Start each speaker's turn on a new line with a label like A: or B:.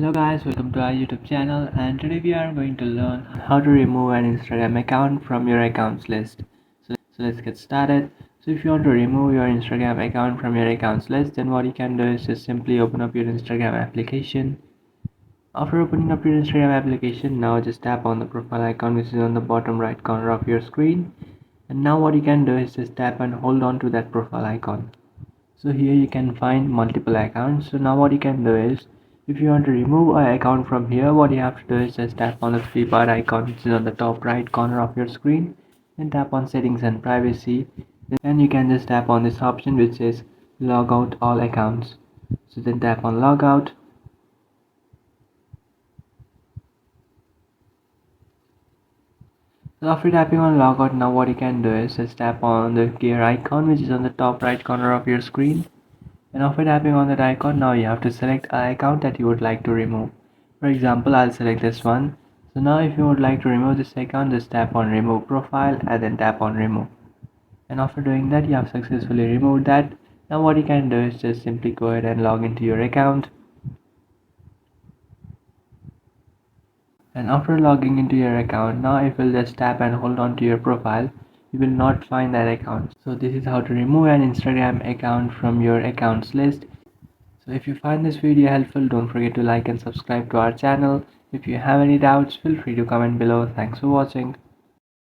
A: Hello guys, welcome to our YouTube channel, and today we are going to learn how to remove an Instagram account from your accounts list. So let's get started. So if you want to remove your Instagram account from your accounts list, then what you can do is just simply open up your Instagram application. After opening up your Instagram application, now just tap on the profile icon which is on the bottom right corner of your screen. And now what you can do is just tap and hold on to that profile icon. So here you can find multiple accounts. So now what you can do is, if you want to remove an account from here, what you have to do is just tap on the three bar icon which is on the top right corner of your screen, then tap on settings and privacy. Then you can just tap on this option which says log out all accounts. So then tap on log out. So after tapping on logout, now what you can do is just tap on the gear icon which is on the top right corner of your screen. And after tapping on that icon, now you have to select an account that you would like to remove. For example, I'll select this one. So now if you would like to remove this account, just tap on remove profile and then tap on remove. And after doing that, you have successfully removed that. Now what you can do is just simply go ahead and log into your account. And after logging into your account, now if you'll just tap and hold on to your profile, you will not find that account. So this is how to remove an Instagram account from your accounts list. So if you find this video helpful, don't forget to like and subscribe to our channel. If you have any doubts, feel free to comment below. Thanks for watching.